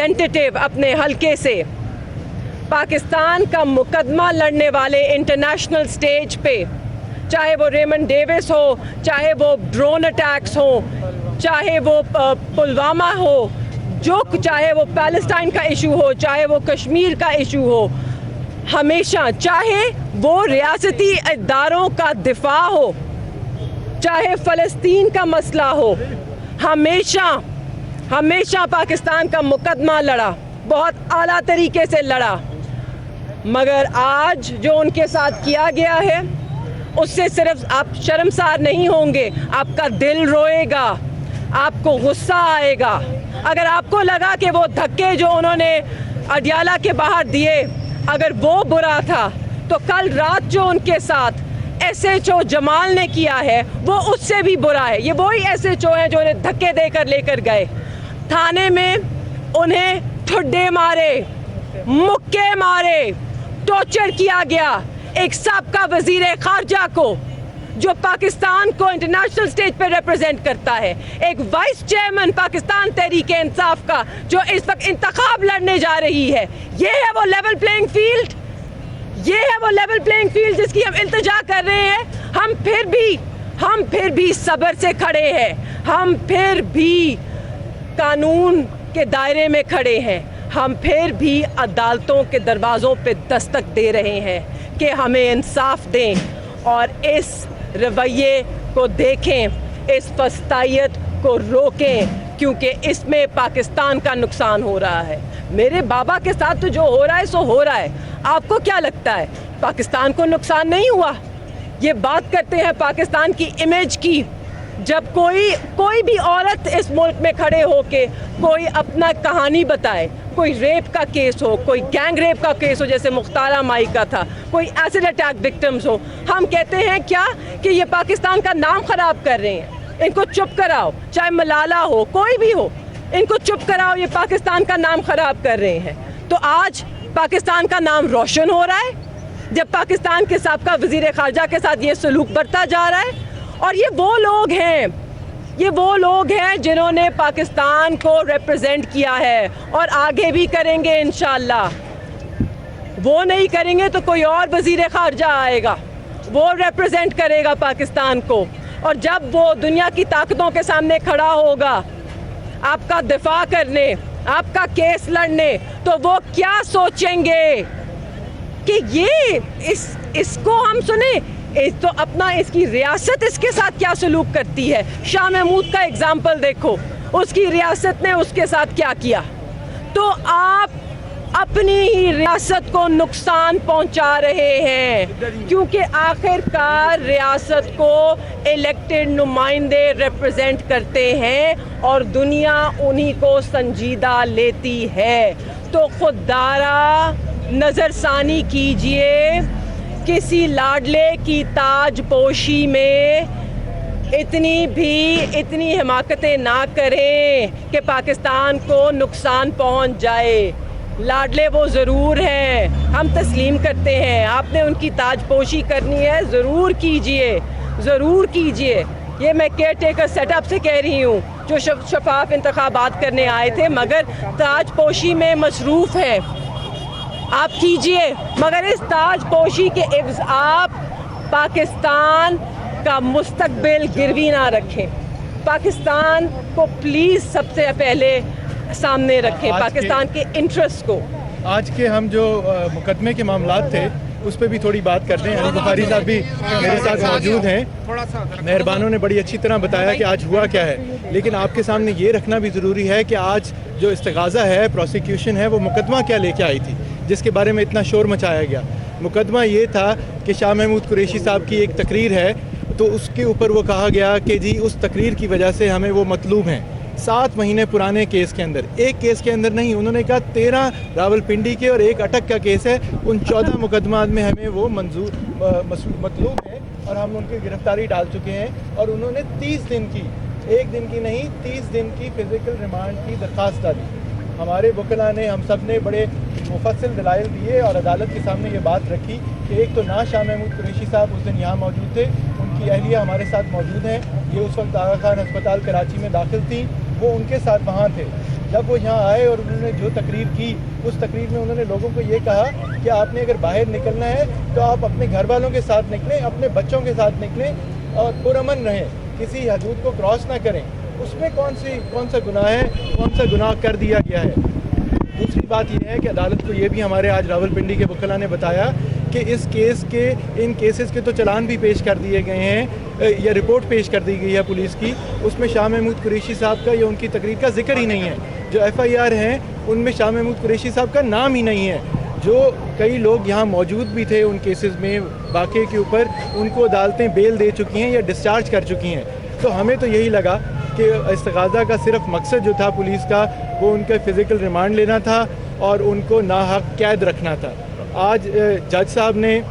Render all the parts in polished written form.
Representative अपने हलके से पाकिस्तान का मुकदमा लड़ने वाले इंटरनेशनल स्टेज पे, चाहे वो रेमंड डेविस हो, चाहे वो ड्रोन अटैक्स हो, चाहे वो पुलवामा हो, चाहे वो पैलेस्टाइन का इशू हो, चाहे वो कश्मीर का इशू हो, हमेशा, चाहे वो रियासती इदारों का दिफा हो, चाहे फ़लस्तीन का मसला हो, हमेशा पाकिस्तान का मुकदमा लड़ा, बहुत आला तरीके से लड़ा। मगर आज जो उनके साथ किया गया है, उससे सिर्फ आप शर्मसार नहीं होंगे, आपका दिल रोएगा, आपको गुस्सा आएगा। अगर आपको लगा कि वो धक्के जो उन्होंने अडियाला के बाहर दिए अगर वो बुरा था, तो कल रात जो उनके साथ SHO जमाल ने किया है वो उससे भी बुरा है। ये वही SHO हैं जो उन्हें धक्के देकर लेकर गए थाने में, उन्हें ठुड्डे मारे, मुक्के मारे, टॉर्चर किया गया। एक साबका वजीर खारजा को जो पाकिस्तान को इंटरनेशनल स्टेज पे रिप्रेजेंट करता है, एक वाइस चेयरमैन पाकिस्तान तहरीक इंसाफ का जो इस वक्त इंतखाब लड़ने जा रही है, ये है वो लेवल प्लेइंग फील्ड, ये है वो लेवल प्लेइंग फील्ड जिसकी हम इल्तिजा कर रहे हैं। हम फिर भी सब्र से खड़े हैं, हम फिर भी कानून के दायरे में खड़े हैं, हम फिर भी अदालतों के दरवाज़ों पे दस्तक दे रहे हैं कि हमें इंसाफ दें और इस रवैये को देखें, इस फस्तायत को रोकें, क्योंकि इसमें पाकिस्तान का नुकसान हो रहा है। मेरे बाबा के साथ तो जो हो रहा है सो हो रहा है। आपको क्या लगता है पाकिस्तान को नुकसान नहीं हुआ? ये बात करते हैं पाकिस्तान की इमेज की। जब कोई भी औरत इस मुल्क में खड़े होके कोई अपना कहानी बताए, कोई रेप का केस हो, कोई गैंग रेप का केस हो जैसे मुख्तारा माई का था, कोई एसिड अटैक विक्टिम्स हो, हम कहते हैं क्या कि ये पाकिस्तान का नाम ख़राब कर रहे हैं, इनको चुप कराओ। चाहे मलाला हो, कोई भी हो, इनको चुप कराओ, ये पाकिस्तान का नाम ख़राब कर रहे हैं। तो आज पाकिस्तान का नाम रोशन हो रहा है जब पाकिस्तान के साबका वज़ीर ख़ारजा के साथ ये सलूक बरता जा रहा है। और ये वो लोग हैं जिन्होंने पाकिस्तान को रिप्रेजेंट किया है और आगे भी करेंगे इंशाअल्लाह। वो नहीं करेंगे तो कोई और वज़ीर ख़ारजा आएगा, वो रिप्रेजेंट करेगा पाकिस्तान को। और जब वो दुनिया की ताकतों के सामने खड़ा होगा आपका दिफा करने, आपका केस लड़ने, तो वो क्या सोचेंगे कि ये इसको हम सुने, तो अपना इसकी रियासत इसके साथ क्या सलूक करती है। शाह महमूद का एग्जाम्पल देखो, उसकी रियासत ने उसके साथ क्या किया। तो आप अपनी ही रियासत को नुकसान पहुंचा रहे हैं, क्योंकि आखिरकार रियासत को इलेक्टेड नुमाइंदे रिप्रेजेंट करते हैं और दुनिया उन्हीं को संजीदा लेती है। तो खुदारा नज़रसानी कीजिए, किसी लाडले की ताजपोशी में इतनी हिमाकतें ना करें कि पाकिस्तान को नुकसान पहुंच जाए। लाडले वो ज़रूर हैं, हम तस्लीम करते हैं, आपने उनकी ताजपोशी करनी है, ज़रूर कीजिए। ये मैं केयर टेकर सेटअप से कह रही हूँ जो शफाफ इंतखाबात करने आए थे, मगर ताजपोशी में मसरूफ़ है, आप कीजिए। मगर इस ताजपोशी के इव्ज़ आप पाकिस्तान का मुस्तकबिल गिरवी ना रखें। पाकिस्तान को प्लीज़ सबसे पहले सामने रखें, पाकिस्तान के इंटरेस्ट को। आज के हम जो मुकदमे के मामलात थे उस पर भी थोड़ी बात करते हैं। अली बुखारी साहब भी मेरे साथ मौजूद हैं। मेहरबानों ने बड़ी अच्छी तरह बताया कि आज हुआ क्या है, लेकिन आपके सामने ये रखना भी ज़रूरी है कि आज जो इस्तिगाज़ा है, प्रोसिक्यूशन है, वो मुकदमा क्या लेके आई थी जिसके बारे में इतना शोर मचाया गया। मुकदमा ये था कि शाह महमूद कुरैशी साहब की एक तकरीर है, तो उसके ऊपर वो कहा गया कि जी उस तकरीर की वजह से हमें वो मतलूब हैं। 7 महीने पुराने केस के अंदर, एक केस के अंदर नहीं, उन्होंने कहा 13 रावलपिंडी के और एक अटक का केस है, उन 14 मुकदमात में हमें वो मतलूब है और हम उनकी गिरफ्तारी डाल चुके हैं। और उन्होंने 30 दिन की, 1 दिन की नहीं, 30 दिन की फिजिकल रिमांड की दरख्वास्त डाली। हमारे वकला ने, हम सब ने बड़े मुफस्सिल दलाइल दिए और अदालत के सामने ये बात रखी कि एक तो ना शाह महमूद कुरैशी साहब उस दिन यहाँ मौजूद थे, उनकी अहलिया हमारे साथ मौजूद हैं, ये उस वक्त आगा खान अस्पताल कराची में दाखिल थी, वो उनके साथ वहाँ थे। जब वो यहाँ आए और उन्होंने जो तकरीर की, उस तकरीर में उन्होंने लोगों को ये कहा कि आपने अगर बाहर निकलना है तो आप अपने घर वालों के साथ निकलें, अपने बच्चों के साथ निकलें और पुरअमन रहें, किसी हदूद को क्रॉस ना करें। उसमें कौन सा गुनाह है, कौन सा गुनाह कर दिया गया है। दूसरी बात यह है कि अदालत को ये भी हमारे आज रावलपिंडी के वकला ने बताया कि इस केस के, इन केसेस के तो चलान भी पेश कर दिए गए हैं या रिपोर्ट पेश कर दी गई है पुलिस की, उसमें शाह महमूद कुरैशी साहब का या उनकी तकरीर का जिक्र ही नहीं है। जो FIR हैं उनमें शाह महमूद कुरैशी साहब का नाम ही नहीं है। जो कई लोग यहाँ मौजूद भी थे उन केसेस में वाक़े के ऊपर, उनको अदालतें बेल दे चुकी हैं या डिस्चार्ज कर चुकी हैं। तो हमें तो यही लगा कि इस्तग़ाज़ा का सिर्फ मकसद जो था पुलिस का, वो उनका फ़िज़िकल रिमांड लेना था और उनको नाहक कैद रखना था। आज जज साहब ने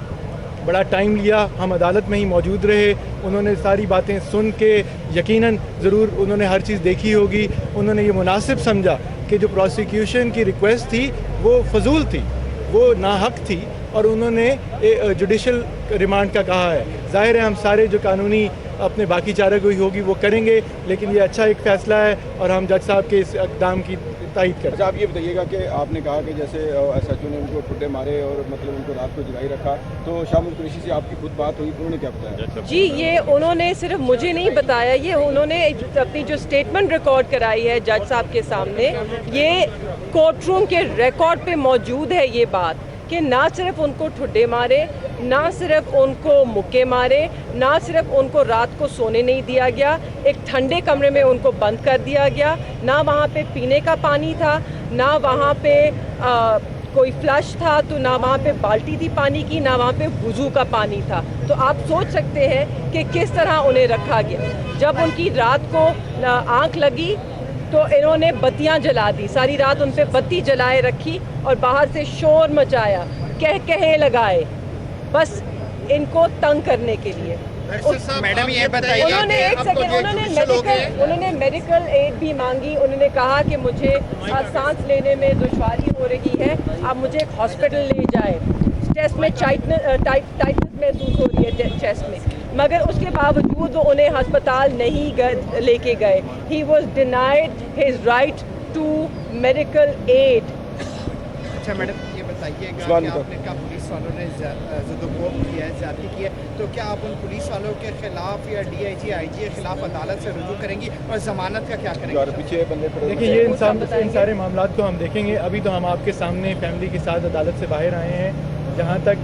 बड़ा टाइम लिया, हम अदालत में ही मौजूद रहे, उन्होंने सारी बातें सुन के यकीनन ज़रूर उन्होंने हर चीज़ देखी होगी, उन्होंने ये मुनासिब समझा कि जो प्रोसिक्यूशन की रिक्वेस्ट थी वो फजूल थी, वो नाहक थी और उन्होंने जुडिशल रिमांड का कहा है। ज़ाहिर है हम सारे जो कानूनी अपने बाकी चारागोई होगी वो करेंगे, लेकिन ये अच्छा एक फ़ैसला है और हम जज साहब के इस इक़दाम की तायीद करते हैं। अच्छा, आप ये बताइएगा कि आपने कहा कि जैसे SHO ने उनको ठुड्डे मारे और मतलब उनको रात को जगाई रखा, तो शाह महमूद कुरैशी से आपकी खुद बात हुई, उन्होंने क्या बताया? जी, ये उन्होंने सिर्फ मुझे नहीं बताया, ये उन्होंने अपनी जो स्टेटमेंट रिकॉर्ड कराई है जज साहब के सामने, ये कोर्ट रूम के रिकॉर्ड पे मौजूद है ये बात कि ना सिर्फ उनको ठुड्डे मारे, ना सिर्फ उनको मुक्के मारे, ना सिर्फ उनको रात को सोने नहीं दिया गया, एक ठंडे कमरे में उनको बंद कर दिया गया, ना वहाँ पे पीने का पानी था, ना वहाँ पे कोई फ्लश था, तो ना वहाँ पे बाल्टी थी पानी की, ना वहाँ पे वुज़ू का पानी था। तो आप सोच सकते हैं कि किस तरह उन्हें रखा गया। जब उनकी रात को आँख लगी तो इन्होंने बत्तियां जला दी, सारी रात उन पे बत्ती जलाए रखी और बाहर से शोर मचाया, कहे लगाए, बस इनको तंग करने के लिए। मैडम ये बताइए, उन्होंने एक सेकंड, उन्होंने मेडिकल एड भी मांगी। उन्होंने कहा कि मुझे सांस लेने में दुश्वारी हो रही है, आप मुझे एक हॉस्पिटल ले जाए, चेस्ट में टाइटनेस महसूस हो रही है चेस्ट में, मगर उसके बावजूद वो उन्हें अस्पताल नहीं लेके गए। He was denied his right to medical aid. अच्छा मैडम, ये बताइएगा कि आपने कहा पुलिस वालों ने ज़ुदुकोब किया है, ज़्यादती की है, तो क्या आप उन पुलिस वालों के खिलाफ या DIG IG के खिलाफ अदालत से रुजू करेंगी और ज़मानत का क्या करेंगे? देखिए, ये इन सारे मामलात को हम देखेंगे। अभी तो हम आपके सामने फैमिली के साथ अदालत से बाहर आए हैं। जहाँ तक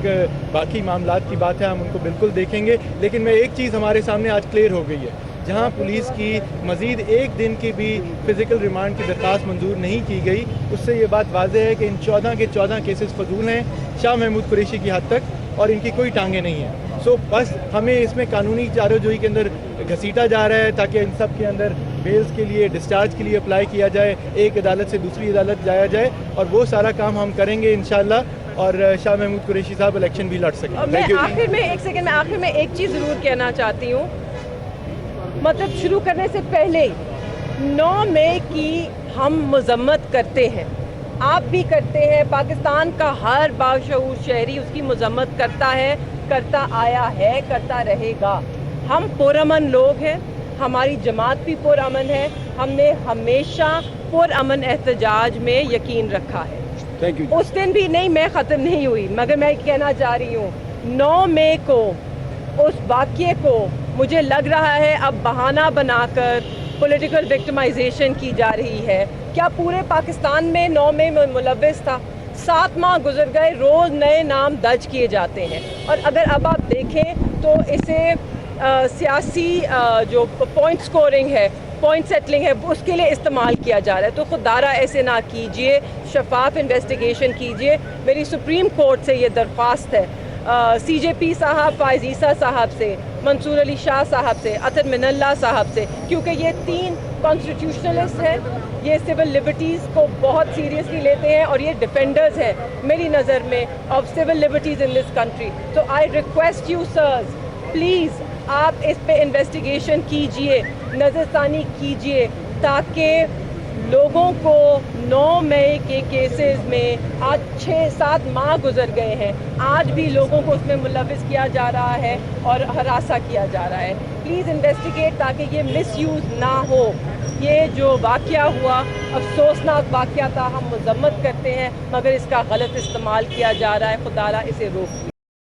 बाकी मामलात की बात है हम उनको बिल्कुल देखेंगे, लेकिन मैं एक चीज़ हमारे सामने आज क्लियर हो गई है, जहाँ पुलिस की मज़ीद एक दिन की भी फ़िज़िकल रिमांड की दरख्वास्त मंजूर नहीं की गई, उससे ये बात वाज़ेह है कि इन 14 के 14 केसेस फजूल हैं शाह महमूद कुरैशी की हद तक और इनकी कोई टांगें नहीं हैं। सो बस हमें इसमें कानूनी चाराजोई के अंदर घसीटा जा रहा है ताकि इन सब के अंदर बेल्स के लिए, डिस्चार्ज के लिए अप्लाई किया जाए, एक अदालत से दूसरी अदालत जाया जाए, और वो सारा काम हम करेंगे इंशाल्लाह, और शाह महमूद कुरैशी साहब इलेक्शन भी लड़ सकें। मैं आखिर में एक चीज़ ज़रूर कहना चाहती हूँ, मतलब शुरू करने से पहले 9 मई की हम मजम्मत करते हैं, आप भी करते हैं, पाकिस्तान का हर बाशऊर शहरी उसकी मजम्मत करता है, करता आया है, करता रहेगा। हम पुरअमन लोग हैं, हमारी जमात भी पुरअमन है, हमने हमेशा पुरअमन एहतजाज में यकीन रखा है। Thank you. उस दिन भी नहीं, मैं ख़त्म नहीं हुई, मगर मैं कहना चाह रही हूँ 9 मई को उस वाक़ये को मुझे लग रहा है अब बहाना बनाकर पॉलिटिकल विक्टिमाइजेशन की जा रही है। क्या पूरे पाकिस्तान में 9 मई में मुलव्विस था? 7 माह गुजर गए, रोज़ नए नाम दर्ज किए जाते हैं, और अगर अब आप देखें तो इसे सियासी जो पॉइंट स्कोरिंग है, पॉइंट सेटलिंग है, उसके लिए इस्तेमाल किया जा रहा है। तो खुदारा ऐसे ना कीजिए, शफाफ इन्वेस्टिगेशन कीजिए। मेरी सुप्रीम कोर्ट से ये दरख्वास्त है, CJP साहब, फायजीसा साहब से, मंसूर अली शाह साहब से, अतर मिनल्ला साहब से, क्योंकि ये 3 कॉन्स्टिट्यूशनलिस्ट हैं, ये सिविल लिबर्टीज़ को बहुत सीरियसली लेते हैं और ये डिफेंडर्स हैं मेरी नज़र में of civil liberties in this country. तो I request you sirs, please आप इस पे इन्वेस्टिगेशन कीजिए, नज़रसानी कीजिए, ताकि लोगों को 9 मई के केसेस में आज 6-7 माह गुजर गए हैं, आज भी लोगों को उसमें मुलव्विस किया जा रहा है और हरासा किया जा रहा है। प्लीज़ इन्वेस्टिगेट ताकि ये मिसयूज़ ना हो। یہ جو واقعہ ہوا افسوسناک واقعہ تھا، ہم مذمت کرتے ہیں، مگر اس کا غلط استعمال کیا جا رہا ہے، خدا را اسے روک